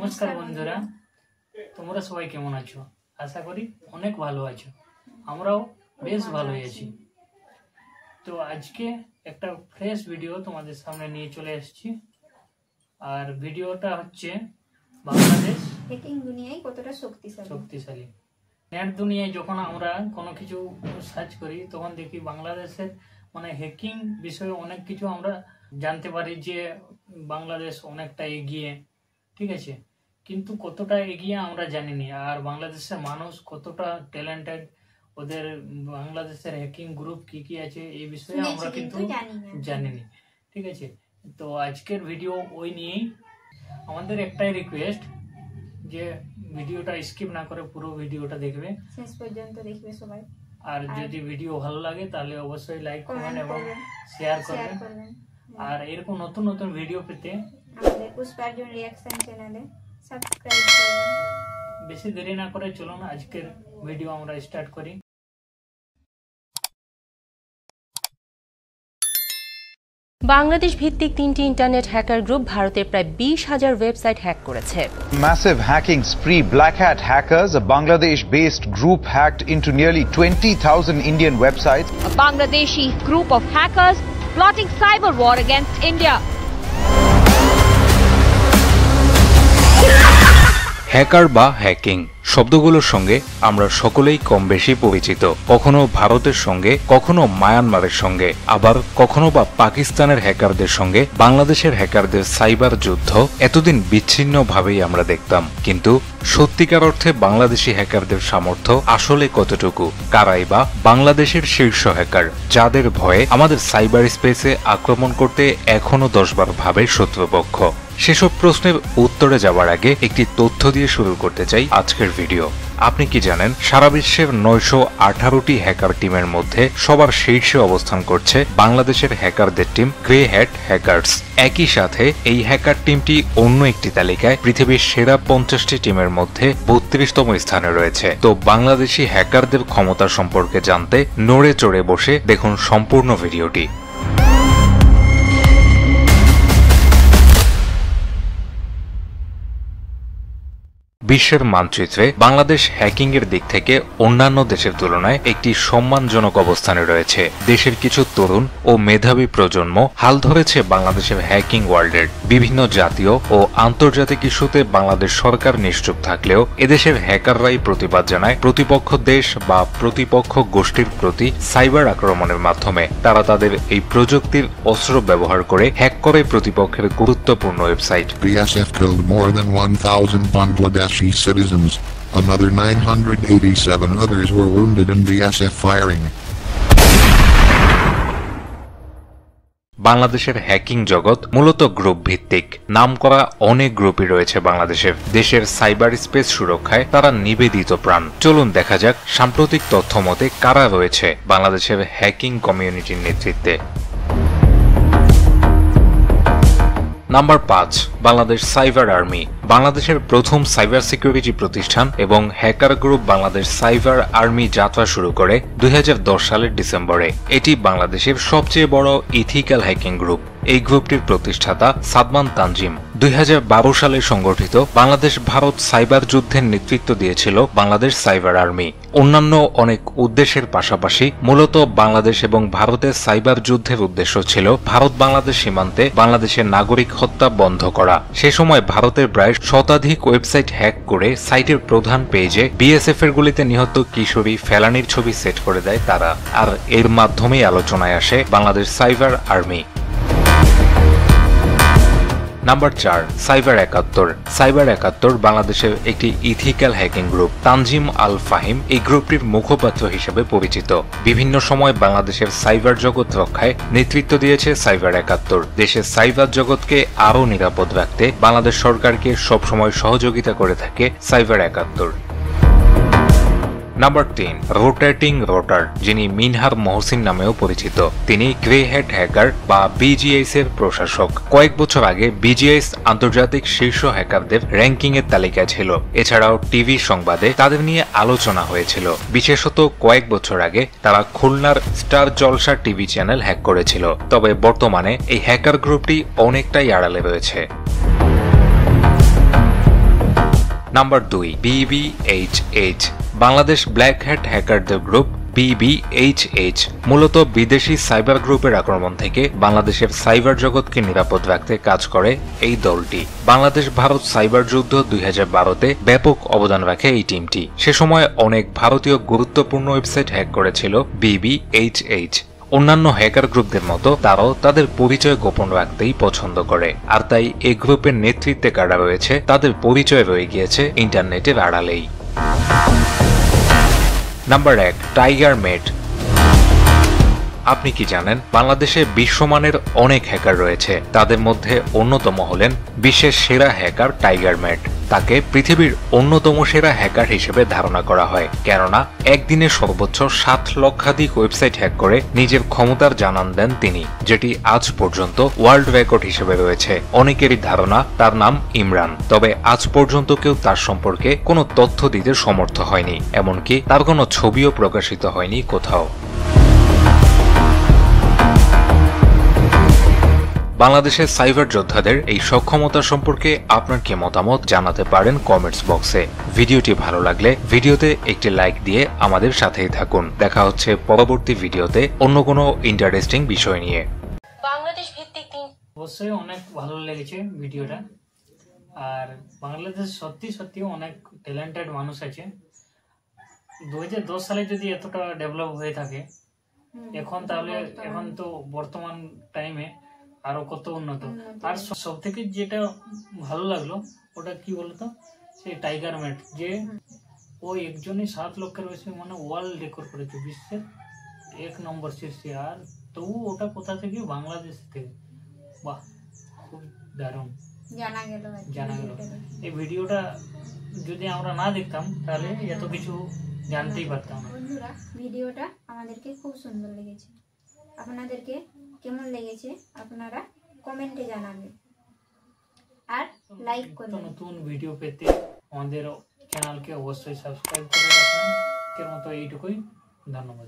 নমস্কার বন্ধুরা, তোমরা সবাই কেমন আছো? আশা করি অনেক ভালো আছো। আমরাও বেশ ভালোই আছি। তো আজকে একটা ফ্রেশ ভিডিও তোমাদের সামনে নিয়ে চলে এসেছি। আর ভিডিওটা হচ্ছে বাংলাদেশ হ্যাকিং দুনিয়ায় কতটা শক্তিশালী। নেট দুনিয়ায় যখন আমরা কোনো কিছু সার্চ করি তখন দেখি বাংলাদেশের হ্যাকিং বিষয়ে অনেক কিছু আমরা জানতে পারি যে বাংলাদেশ অনেকটা এগিয়ে, ঠিক আছে, কিন্তু কতটা এগিয়ে আমরা জানিনি। আর বাংলাদেশের মানুষ কতটা ট্যালেন্টেড, ওদের বাংলাদেশের হ্যাকিং গ্রুপ কি কি আছে এই বিষয়ে আমরা কিন্তু জানিনি, ঠিক আছে। তো আজকের ভিডিও ওই নিয়েই। আমাদের একটাই রিকোয়েস্ট যে ভিডিওটা স্কিপ না করে পুরো ভিডিওটা দেখবে, শেষ পর্যন্ত দেখবে সবাই। আর যদি ভিডিও ভালো লাগে তাহলে অবশ্যই লাইক করবেন এবং শেয়ার করবেন। আর এরকম নতুন নতুন ভিডিও পেতে আমাদের পুষ্পার্জুন রিঅ্যাকশন চ্যানেলে সাবস্ক্রাইব করবেন। বেশি দেরি না করে চলুন আজকের ভিডিও আমরা স্টার্ট করি। বাংলাদেশ ভিত্তিক 3টি ইন্টারনেট হ্যাকার গ্রুপ ভারতের প্রায় 20,000 ওয়েবসাইট হ্যাক করেছে। Massive hacking spree. Black Hat Hackers, a Bangladesh-based group, hacked into nearly 20,000 Indian websites. A Bangladeshi group of hackers plotting cyber war against India. Hacker বা hacking শব্দগুলোর সঙ্গে আমরা সকলেই কম বেশি পরিচিত। কখনো ভারতের সঙ্গে, কখনো মায়ানমারের সঙ্গে, আবার কখনো বা পাকিস্তানের হ্যাকারদের সঙ্গে বাংলাদেশের হ্যাকারদের সাইবার যুদ্ধ এতদিন বিচ্ছিন্নভাবেই আমরা দেখতাম। কিন্তু সত্যিকার অর্থে বাংলাদেশি হ্যাকারদের সামর্থ্য আসলে কতটুকু? কারাই বা বাংলাদেশের শীর্ষ হ্যাকার যাদের ভয়ে আমাদের সাইবার স্পেসে আক্রমণ করতে এখনো 10 বার ভাবে শত্রুপক্ষ? সেসব প্রশ্নের উত্তরে যাওয়ার আগে একটি তথ্য দিয়ে শুরু করতে চাই আজকের ভিডিও। আপনি কি জানেন সারা বিশ্বের 918টি হ্যাকার টিমের মধ্যে সবার শীর্ষে অবস্থান করছে বাংলাদেশের হ্যাকারদের টিম গ্রে হ্যাট হ্যাকার্স। একই সাথে এই হ্যাকার টিমটি অন্য একটি তালিকায় পৃথিবীর সেরা 50টি টিমের মধ্যে 32তম স্থানে রয়েছে। তো বাংলাদেশি হ্যাকারদের ক্ষমতা সম্পর্কে জানতে নড়ে চড়ে বসে দেখুন সম্পূর্ণ ভিডিওটি। বিশ্বের মানচিত্রে বাংলাদেশ হ্যাকিং এর দিক থেকে অন্যান্য দেশের তুলনায় একটি সম্মানজনক অবস্থানে রয়েছে। দেশের কিছু তরুণ ও মেধাবী প্রজন্ম হাল ধরেছে বাংলাদেশের হ্যাকিং ওয়ার্ল্ডের। বিভিন্ন জাতীয় ও আন্তর্জাতিক ইস্যুতে বাংলাদেশ সরকার নিশ্চুপ থাকলেও এদেশের হ্যাকাররাই প্রতিবাদ জানায় প্রতিপক্ষ দেশ বা প্রতিপক্ষ গোষ্ঠীর প্রতি সাইবার আক্রমণের মাধ্যমে। তারা তাদের এই প্রযুক্তির অস্ত্র ব্যবহার করে হ্যাক করে প্রতিপক্ষের গুরুত্বপূর্ণ website. BSF killed more than 1,000 Bangladeshi citizens. Another 987 others were wounded in BSF firing. বাংলাদেশের হ্যাকিং জগৎ মূলত গ্রুপ ভিত্তিক। নামকরা অনেক গ্রুপই রয়েছে বাংলাদেশের। দেশের সাইবার স্পেস সুরক্ষায় তারা নিবেদিত প্রাণ। চলুন দেখা যাক সাম্প্রতিক তথ্য মতে কারা রয়েছে বাংলাদেশের হ্যাকিং কমিউনিটির নেতৃত্বে। Number 5, Bangladesh cyber army. বাংলাদেশের প্রথম সাইবার সিকিউরিটি প্রতিষ্ঠান এবং hacker group Bangladesh cyber army যাত্রা শুরু করে 2010 সালের ডিসেম্বরে। এটি বাংলাদেশের সবচেয়ে বড় ইথিক্যাল হ্যাকিং গ্রুপ। এই গ্রুপটির প্রতিষ্ঠাতা সাদমান তানজিম 2012 সালে সংগঠিত বাংলাদেশ ভারত সাইবার যুদ্ধের নেতৃত্ব দিয়েছিল বাংলাদেশ সাইবার আর্মি। অন্যান্য অনেক উদ্দেশ্যের পাশাপাশি মূলত বাংলাদেশ এবং ভারতের সাইবার যুদ্ধের উদ্দেশ্য ছিল ভারত বাংলাদেশ সীমান্তে বাংলাদেশের নাগরিক হত্যা বন্ধ করা। সে সময় ভারতের প্রায় শতাধিক ওয়েবসাইট হ্যাক করে সাইটের প্রধান পেজে বিএসএফ এর গুলিতে নিহত কিশোরী ফেলানির ছবি সেট করে দেয় তারা। আর এর মাধ্যমেই আলোচনায় আসে Bangladesh cyber army. Number 4, cyber 71। Cyber 71 বাংলাদেশের একটি ইথিক্যাল হ্যাকিং গ্রুপ। তানজিম আল ফাহিম এই গ্রুপটির মুখপাত্র হিসেবে পরিচিত। বিভিন্ন সময় বাংলাদেশের সাইবার জগৎ রক্ষায় নেতৃত্ব দিয়েছে সাইবার 71। দেশের সাইবার জগৎকে আরও নিরাপদ রাখতে বাংলাদেশ সরকারকে সবসময় সহযোগিতা করে থাকে সাইবার 71। নাম্বার 3, রোটেটিং রোটার, যিনি মিনহার মহসিন নামেও পরিচিত। তিনি গ্রে হ্যাট হ্যাকার বা বিজিএস এর প্রশাসক। কয়েক বছর আগে বিজিএস আন্তর্জাতিক শীর্ষ হ্যাকারদের র্যাঙ্কিং এর তালিকায় ছিল। এছাড়াও টিভি সংবাদে তাদের নিয়ে আলোচনা হয়েছিল। বিশেষত কয়েক বছর আগে তারা খুলনার Star Jalsha TV channel hack করেছিল। তবে বর্তমানে এই হ্যাকার গ্রুপটি অনেকটাই আড়ালে রয়েছে। Number 2, BBHH। Bangladesh black hat হ্যাকারদের গ্রুপ BBHH মূলত বিদেশি সাইবার গ্রুপের আক্রমণ থেকে বাংলাদেশের সাইবার জগৎকে নিরাপদ রাখতে কাজ করে এই দলটি। বাংলাদেশ ভারত সাইবার যুদ্ধ 2012-তে ব্যাপক অবদান রাখে এই টিমটি। সে সময় অনেক ভারতীয় গুরুত্বপূর্ণ ওয়েবসাইট হ্যাক করেছিল BBHH। অন্যান্য হ্যাকার গ্রুপদের মতো তারাও তাদের পরিচয় গোপন রাখতেই পছন্দ করে, আর তাই এই গ্রুপের নেতৃত্বে কারা রয়েছে তাদের পরিচয় রয়ে গিয়েছে ইন্টারনেটের আড়ালেই। নাম্বার 1, টাইগার মেট। আপনি কি জানেন বাংলাদেশে বিশ্বমানের অনেক হ্যাকার রয়েছে, তাদের মধ্যে অন্যতম হলেন বিশ্বের সেরা হ্যাকার টাইগার মেট। তাকে পৃথিবীর অন্যতম সেরা হ্যাকার হিসেবে ধারণা করা হয়, কেননা একদিনে সর্বোচ্চ 7 লক্ষাধিক ওয়েবসাইট হ্যাক করে নিজের ক্ষমতার জানান দেন তিনি, যেটি আজ পর্যন্ত ওয়ার্ল্ড রেকর্ড হিসেবে রয়েছে। অনেকেরই ধারণা তার নাম ইমরান, তবে আজ পর্যন্ত কেউ তার সম্পর্কে কোনো তথ্য দিতে সমর্থ হয়নি, এমনকি তার কোনো ছবিও প্রকাশিত হয়নি কোথাও। বাংলাদেশের সাইবার যোদ্ধাদের এই সক্ষমতা সম্পর্কে আপনার কি মতামত জানাতে পারেন কমেন্টস বক্সে। ভিডিওটি ভালো লাগলে ভিডিওতে একটি লাইক দিয়ে আমাদের সাথেই থাকুন। দেখা হচ্ছে পরবর্তী ভিডিওতে অন্য কোনো ইন্টারেস্টিং বিষয় নিয়ে। বাংলাদেশ ভিত্তিক অবশ্যই অনেক ভালো লেগেছে ভিডিওটা। আর বাংলাদেশ সত্যি সত্যি অনেক ট্যালেন্টেড মানুষ আছে। 2010 সালে যদি এতটা ডেভেলপ হয়ে থাকে এখন, তাহলে এখন তো বর্তমান টাইমে আরো কত উন্নত। আর সব থেকে যেটা ভালো লাগলো ওটা কি বলতো, সেই টাইগার মেট, যে ও একজনই 7 লক্ষের বেশি মানে ওয়ার্ল্ড রেকর্ড করেছে, বিশ্বের 1 নম্বর শীর্ষে। আর তবু ওটা কোথা থেকে, বাংলাদেশ থেকে। বাহ, খুব দারুণ জানা গেল। এই ভিডিওটা যদি আমরা না দেখতাম তাহলে এত কিছু জানতেই পারতাম না। বন্ধুরা, ভিডিওটা আমাদেরকে খুব সুন্দর লেগেছে। আপনাদেরকে কেমন লেগেছে আপনারা কমেন্টে জানাবেন আর লাইক করবেন। নতুন ভিডিও পেতে আমাদের চ্যানেলকে অবশ্যই সাবস্ক্রাইব করে রাখবেন। আজকের মতো এইটুকুই, ধন্যবাদ।